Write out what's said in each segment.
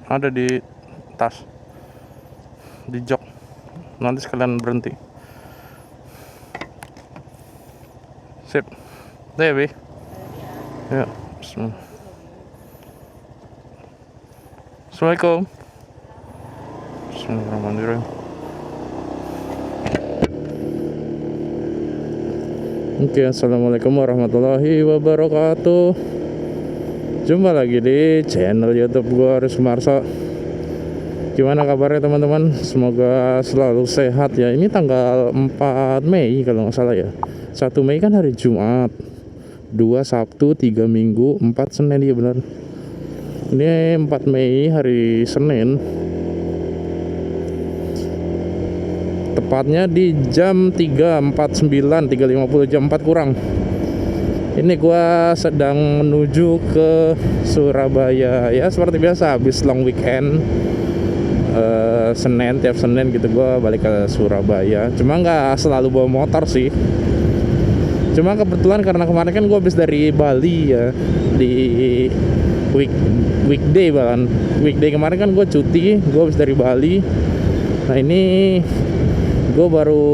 Ada di tas, di jok. Nanti sekalian berhenti. Sip. Deh, Bi. Ya. Assalamualaikum. Bismillahirrahmanirrahim. Oke, assalamualaikum warahmatullahi wabarakatuh. Jumpa lagi di channel YouTube gua, Aris Sumarso. Gimana kabarnya teman-teman? Semoga selalu sehat ya. Ini tanggal 4 Mei kalau nggak salah ya. 1 Mei kan hari Jumat, 2 Sabtu, 3 Minggu, 4 Senin ya benar. Ini 4 Mei hari Senin. Tepatnya di jam 3.49, 3.50, jam 4 kurang. Ini gua sedang menuju ke Surabaya ya, seperti biasa habis long weekend. Senin, tiap Senin gitu gua balik ke Surabaya. Cuma nggak selalu bawa motor sih. Cuma kebetulan karena kemarin kan gua habis dari Bali ya, di weekday bahkan. Weekday kemarin kan gua cuti, gua habis dari Bali. Nah ini gue baru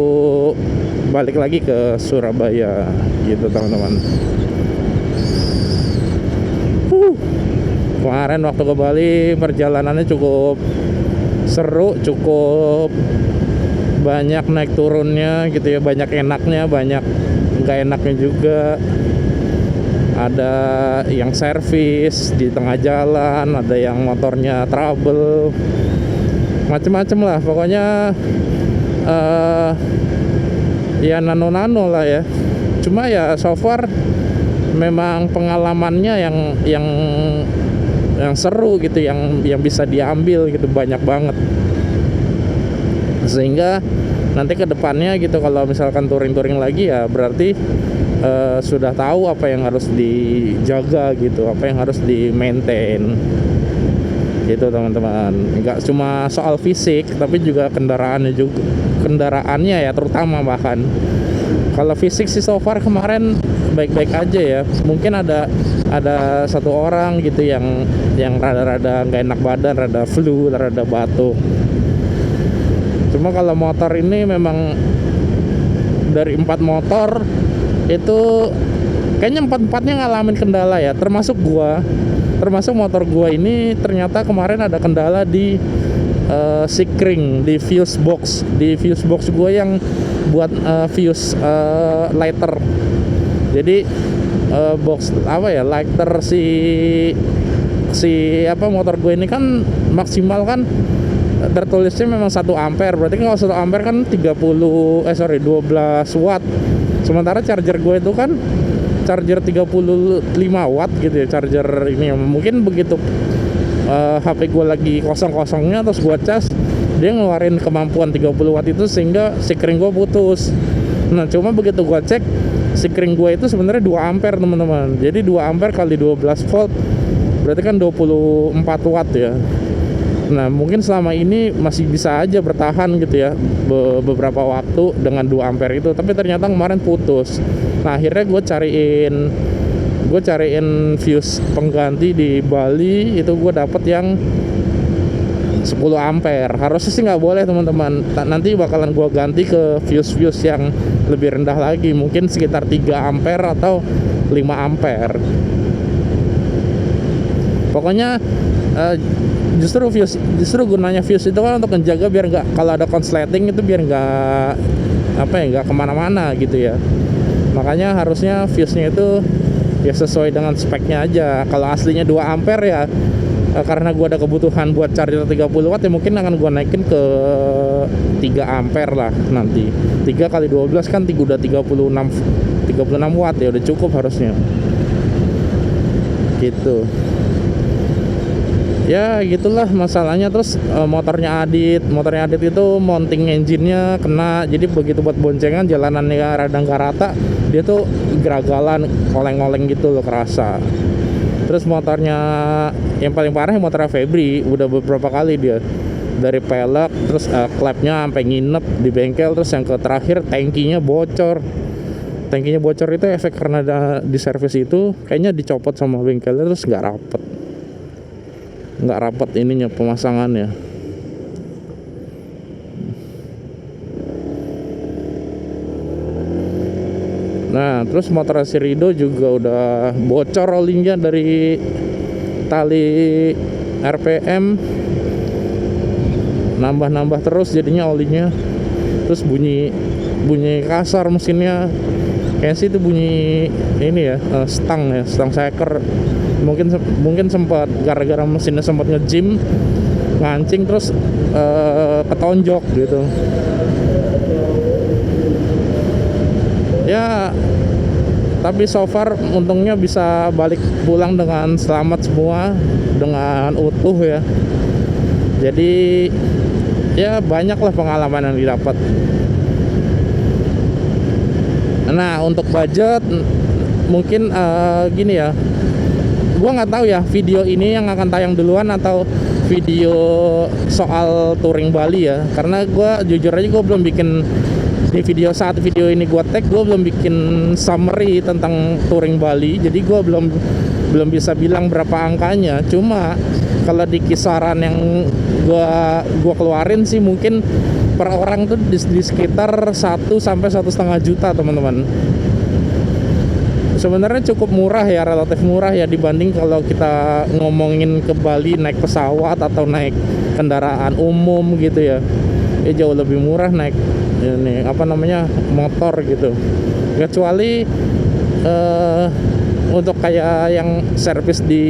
balik lagi ke Surabaya gitu teman-teman. Kemarin waktu ke Bali perjalanannya cukup seru, cukup banyak naik turunnya gitu ya, banyak enaknya, banyak nggak enaknya juga. Ada yang servis di tengah jalan, ada yang motornya trouble, macem-macem lah pokoknya. Ya nano-nano lah ya. Cuma ya so far memang pengalamannya yang seru gitu, yang bisa diambil gitu banyak banget. Sehingga nanti ke depannya gitu kalau misalkan touring-touring lagi ya berarti sudah tahu apa yang harus dijaga gitu, apa yang harus di-maintain gitu teman-teman. Nggak cuma soal fisik tapi juga kendaraannya ya, terutama bahkan. Kalau fisik sih so far kemarin baik-baik aja ya. Mungkin ada satu orang gitu yang rada-rada nggak enak badan, rada flu, rada batuk. Cuma kalau motor ini memang dari 4 motor itu kayaknya 4-4-nya ngalamin kendala ya, termasuk motor gua ini ternyata kemarin ada kendala di sikring, di fuse box gua yang buat fuse lighter. Jadi box apa ya, lighter si motor gue ini kan maksimal kan tertulisnya memang 1 ampere. Berarti kalau 1 ampere kan 12 watt. Sementara charger gue itu kan charger 35 watt gitu ya, charger ini. Mungkin begitu HP gue lagi kosong-kosongnya terus gue cas, dia ngeluarin kemampuan 30 watt itu sehingga sikring gue putus. Nah cuma begitu gue cek, sikring gue itu sebenarnya 2 ampere teman-teman. Jadi 2 ampere kali 12 volt berarti kan 24 watt ya. Nah mungkin selama ini masih bisa aja bertahan gitu ya beberapa waktu dengan 2 ampere itu, tapi ternyata kemarin putus. Nah akhirnya gue cariin fuse pengganti di Bali, itu gue dapet yang 10 ampere. Harusnya sih nggak boleh teman-teman. Nanti bakalan gue ganti ke fuse yang lebih rendah lagi, mungkin sekitar 3 ampere atau 5 ampere. Pokoknya justru gunanya fuse itu kan untuk menjaga biar nggak, kalau ada konsleting itu biar nggak kemana-mana gitu ya. Makanya harusnya fuse-nya itu ya sesuai dengan speknya aja. Kalau aslinya 2 ampere ya karena gua ada kebutuhan buat charger 30 watt ya mungkin akan gua naikin ke 3 ampere lah nanti. 3 kali 12 kan udah 36 watt ya, udah cukup harusnya gitu. Ya gitulah masalahnya. Terus motornya Adit itu mounting engine-nya kena. Jadi begitu buat boncengan jalanannya rada nggak rata, dia tuh geragalan, oleng-oleng gitu loh, kerasa. Terus motornya yang paling parah motornya Febri, udah beberapa kali dia dari pelek, terus klepnya sampai nginep di bengkel. Terus yang terakhir tangkinya bocor itu efek karena di servis itu kayaknya dicopot sama bengkelnya terus nggak rapet. nggak rapat ininya pemasangannya. Nah, terus motor si Rido juga udah bocor olinya dari tali RPM, nambah terus jadinya olinya. Terus bunyi kasar mesinnya, kayak sih itu bunyi ini ya, stang seker. Mungkin sempat gara-gara mesinnya sempat ngejim, ngancing, terus ketonjok gitu ya. Tapi so far untungnya bisa balik pulang dengan selamat semua, dengan utuh ya. Jadi ya banyaklah pengalaman yang didapat. Nah, untuk budget mungkin gini ya, gua nggak tahu ya video ini yang akan tayang duluan atau video soal touring Bali ya, karena gua jujur aja gua belum bikin di saat video ini gua tag, gua belum bikin summary tentang touring Bali, jadi gua belum bisa bilang berapa angkanya. Cuma kalau di kisaran yang gua keluarin sih mungkin per orang tuh di sekitar 1 sampai 1,5 juta teman-teman. Sebenarnya cukup murah ya, relatif murah ya dibanding kalau kita ngomongin ke Bali naik pesawat atau naik kendaraan umum gitu ya. Jauh lebih murah naik ini motor gitu. Kecuali untuk kayak yang servis di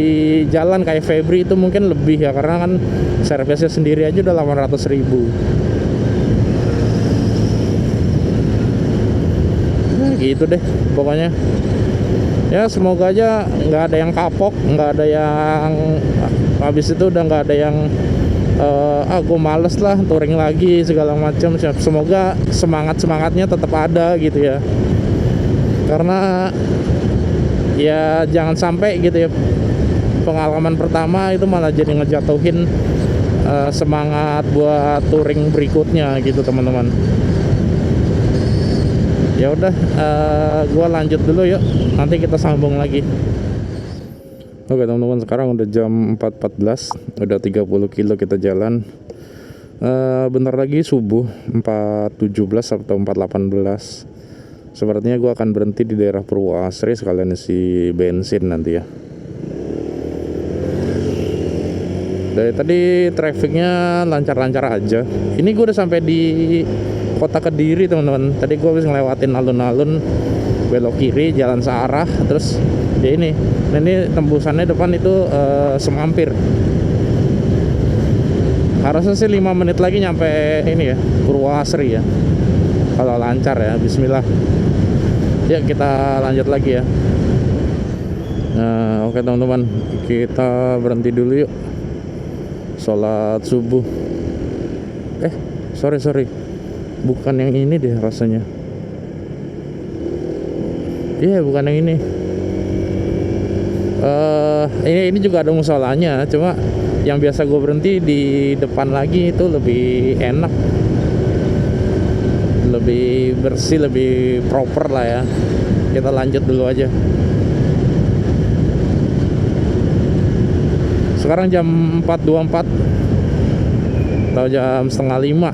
jalan kayak Febri itu mungkin lebih ya, karena kan servisnya sendiri aja udah 800.000. Gitu deh pokoknya ya. Semoga aja nggak ada yang kapok, nggak ada yang habis itu udah nggak ada yang gue males lah touring lagi segala macam. Semoga semangatnya tetap ada gitu ya, karena ya jangan sampai gitu ya pengalaman pertama itu malah jadi ngejatuhin semangat buat touring berikutnya gitu teman-teman. Ya udah, gua lanjut dulu yuk, nanti kita sambung lagi. Oke teman-teman, sekarang udah jam 4.14, udah 30 kilo kita jalan. Bentar lagi subuh 4.17 atau 4.18. Sepertinya gua akan berhenti di daerah Purwoasri sekalian isi bensin nanti ya. Dari tadi trafficnya lancar-lancar aja. Ini gua udah sampai di kota Kediri teman-teman. Tadi gue habis ngelewatin alun-alun, belok kiri jalan searah, terus ya ini tembusannya depan itu Semampir. Harusnya sih 5 menit lagi nyampe ini ya, Purwoasri ya, kalau lancar ya. Bismillah. Ya kita lanjut lagi ya. Nah oke teman-teman, kita berhenti dulu yuk, sholat subuh. Sorry, bukan yang ini deh rasanya. Iya, bukan yang ini. Ini juga ada musolanya, cuma yang biasa gue berhenti di depan lagi itu lebih enak, lebih bersih, lebih proper lah ya. Kita lanjut dulu aja. Sekarang jam 4.24 atau jam 4:30.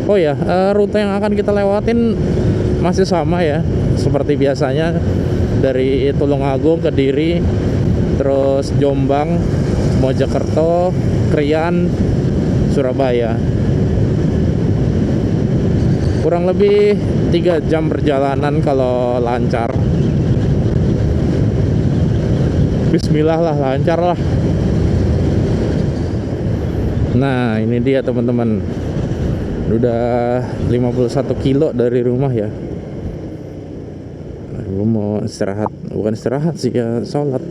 Oh ya, rute yang akan kita lewatin masih sama ya, seperti biasanya, dari Tulungagung, Kediri, terus Jombang, Mojokerto, Krian, Surabaya. Kurang lebih 3 jam perjalanan kalau lancar. Bismillah lah, lancar lah. Nah ini dia teman-teman, udah 51 kilo dari rumah ya. Gue mau istirahat, bukan istirahat sih ya, sholat.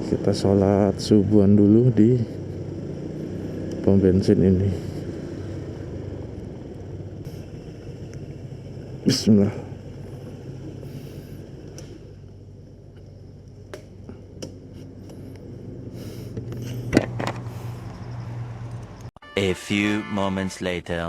Kita sholat subuhan dulu di pom bensin ini. Bismillah. A few moments later.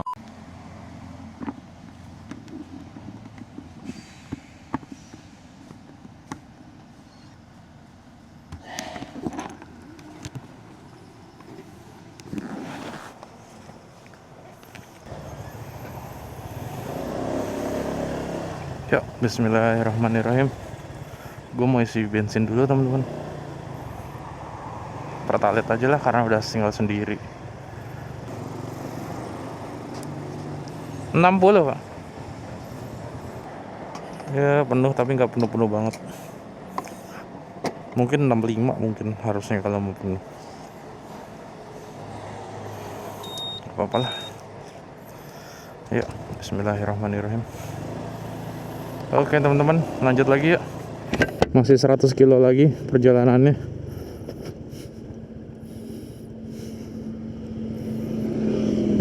Ya, bismillahirrahmanirrahim. Gue mau isi bensin dulu teman-teman. Pertalite aja lah karena udah tinggal sendiri. 60 Pak. Ya penuh tapi nggak penuh-penuh banget. Mungkin 65 mungkin harusnya kalau mau penuh. Apa-apa lah. Ya, bismillahirrahmanirrahim. Oke teman-teman, lanjut lagi ya. Masih 100 kilo lagi perjalanannya.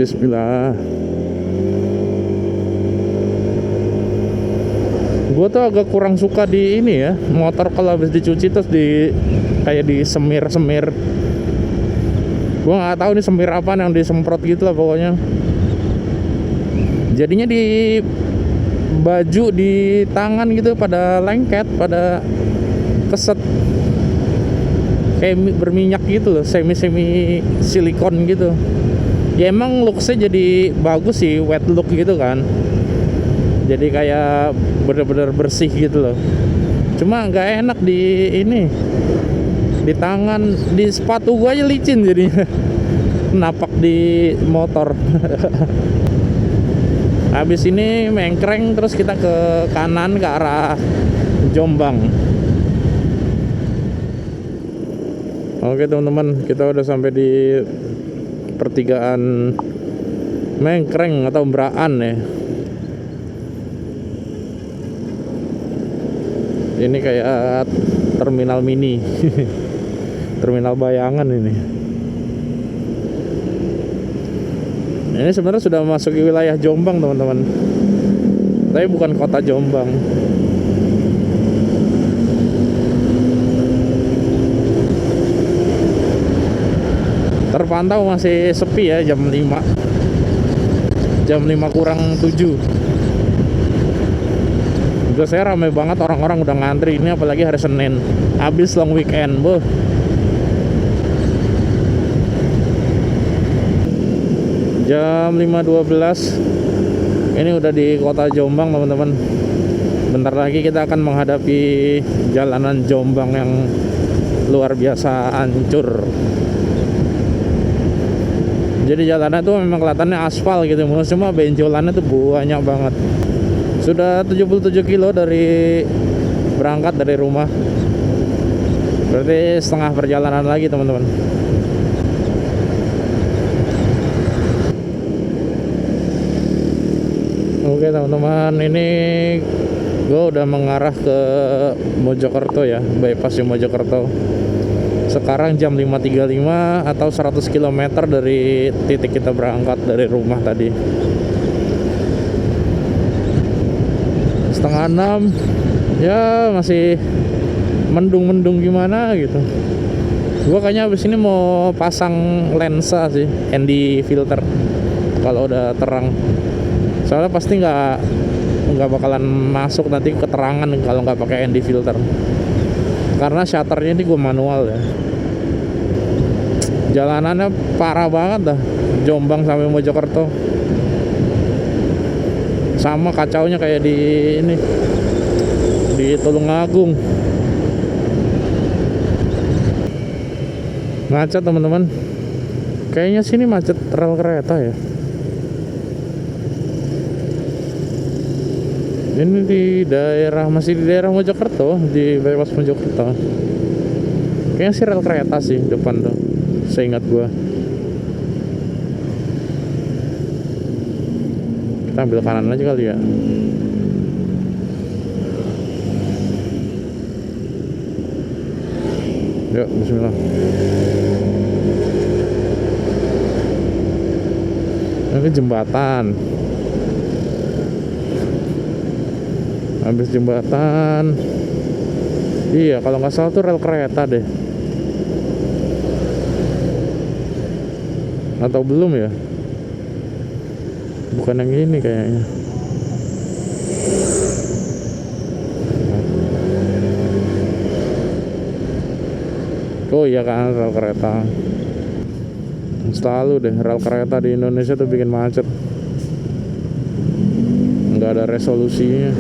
Bismillah. Gue tuh agak kurang suka di ini ya, motor kalau habis dicuci terus kayak disemir-semir. Gue nggak tahu nih semir apa yang disemprot gitu lah pokoknya. Jadinya di baju, di tangan gitu pada lengket, pada keset, kayak berminyak gitu loh, semi silikon gitu. Ya emang looksnya jadi bagus sih, wet look gitu kan, jadi kayak bener-bener bersih gitu loh. Cuma nggak enak di ini, di tangan, di sepatu gua aja licin jadinya. Napak di motor. Habis ini mengkreng terus kita ke kanan ke arah Jombang. Oke teman-teman, kita udah sampai di pertigaan Mengkreng atau Braan ya. Ini kayak terminal mini. Terminal bayangan ini. Ini sebenarnya sudah memasuki wilayah Jombang teman-teman, tapi bukan kota Jombang. Terpantau masih sepi ya, jam 5 kurang 7. Biasanya ramai banget, orang-orang udah ngantri. Ini apalagi hari Senin, habis long weekend, boh. Jam 5.12. Ini udah di kota Jombang teman-teman. Bentar lagi kita akan menghadapi jalanan Jombang yang luar biasa hancur. Jadi jalanan tuh memang kelihatannya aspal gitu, cuma benjolannya tuh banyak banget. Sudah 77 kilo dari berangkat dari rumah. Berarti setengah perjalanan lagi teman-teman. Oke teman-teman, ini gue udah mengarah ke Mojokerto ya, bypass di Mojokerto. Sekarang jam 5.35 atau 100 km dari titik kita berangkat dari rumah tadi. Setengah 6 ya, masih mendung-mendung gimana gitu. Gue kayaknya abis ini mau pasang lensa sih, ND filter kalau udah terang. Soalnya pasti nggak bakalan masuk nanti keterangan kalau nggak pakai ND filter. Karena shutternya ini gue manual ya. Jalanannya parah banget dah, Jombang sampai Mojokerto. Sama kacaunya kayak di ini, di Tulungagung. Macet teman-teman. Kayaknya sini macet rel kereta ya. Ini masih di daerah Mojokerto, di bypass Mojokerto. Kayaknya sih rel kereta sih depan tuh, seingat gua. Kita ambil kanan aja kali ya. Yuk, bismillah. Ini jembatan. Habis jembatan, iya kalau nggak salah tuh rel kereta deh, atau belum ya, bukan yang ini kayaknya. Oh iya kan, rel kereta. Selalu deh rel kereta di Indonesia tuh bikin macet, nggak ada resolusinya.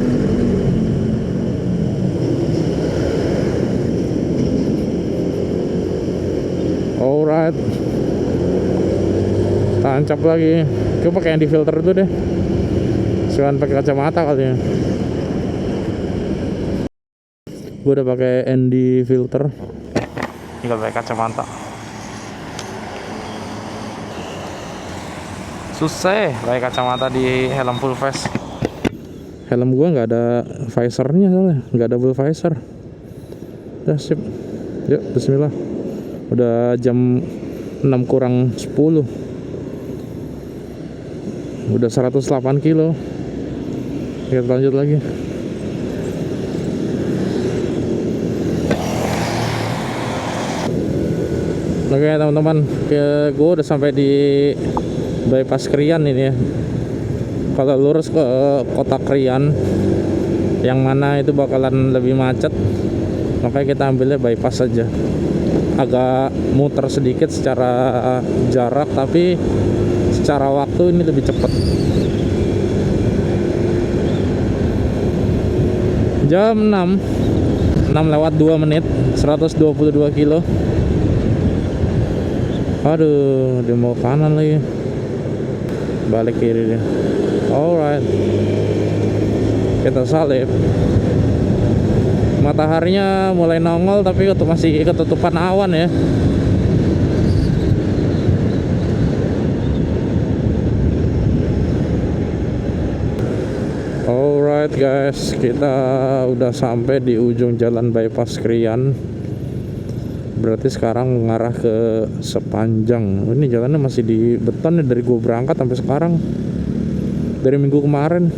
tancap lagi. Gue pakai yang di filter itu deh. Jangan pakai kacamata kali ya. Gue udah pakai ND filter, tinggal pakai kacamata. Susah pakai kacamata di helm full face. Helm gue nggak ada visornya soalnya, nggak ada double visor. Udah sip, yuk bismillah. Udah jam 6 kurang 10, udah 108 kilo. Kita lanjut lagi. Oke teman-teman, gue udah sampai di bypass Krian ini ya. Kalau lurus ke kota Krian, yang mana itu bakalan lebih macet, makanya kita ambilnya bypass aja. Agak muter sedikit secara jarak, tapi secara waktu ini lebih cepat. Jam 6 lewat 2 menit, 122 kilo. Aduh, dia mau kanan lagi, balik kiri dia. Alright, kita salip. Mataharinya mulai nongol tapi masih ketutupan awan ya. Alright guys, kita udah sampai di ujung jalan bypass Krian. Berarti sekarang mengarah ke Sepanjang. Ini jalannya masih di beton ya, dari gue berangkat sampai sekarang, dari minggu kemarin.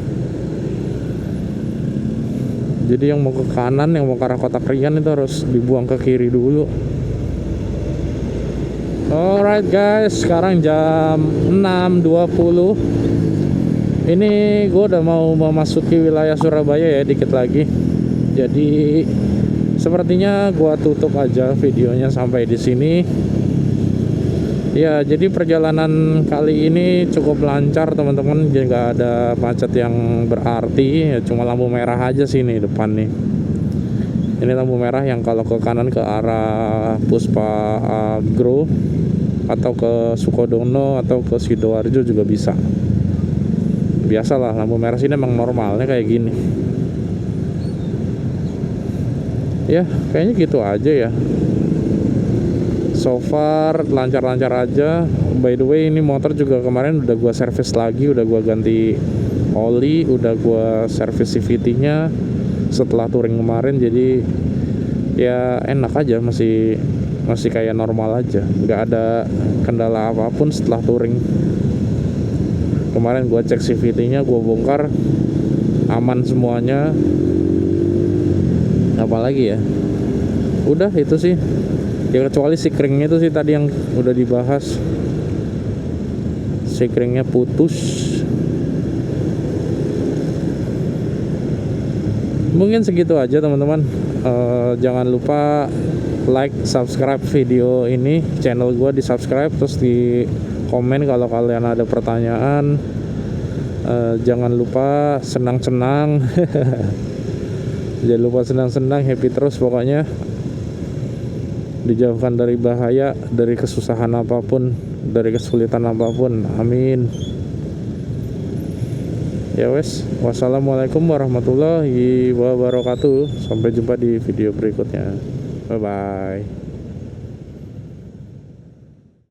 Jadi yang mau ke kanan, yang mau ke arah kota Krian itu harus dibuang ke kiri dulu. Alright guys, sekarang jam 6.20. Ini gue udah mau memasuki wilayah Surabaya ya, dikit lagi. Jadi sepertinya gua tutup aja videonya sampai di sini. Ya, jadi perjalanan kali ini cukup lancar teman-teman. Jadi nggak ada macet yang berarti. Ya, cuma lampu merah aja sih nih depan nih. Ini lampu merah yang kalau ke kanan ke arah Puspa Agro atau ke Sukodono atau ke Sidoarjo juga bisa. Biasalah lampu merah sini emang normalnya kayak gini. Ya kayaknya gitu aja ya. So far lancar-lancar aja. By the way, ini motor juga kemarin udah gua servis lagi, udah gua ganti oli, udah gua servis CVT-nya setelah touring kemarin. Jadi ya enak aja, masih kayak normal aja, nggak ada kendala apapun setelah touring. Kemarin gua cek CVT-nya, gua bongkar, aman semuanya. Apalagi ya, udah itu sih ya, kecuali sikringnya itu sih tadi yang udah dibahas, sikringnya putus. Mungkin segitu aja teman-teman. Jangan lupa like, subscribe video ini, channel gua di subscribe, terus di komen kalau kalian ada pertanyaan. Jangan lupa senang-senang jangan lupa senang-senang, happy terus pokoknya. Dijauhkan dari bahaya, dari kesusahan apapun, dari kesulitan apapun. Amin. Ya wes, wassalamualaikum warahmatullahi wabarakatuh. Sampai jumpa di video berikutnya. Bye bye.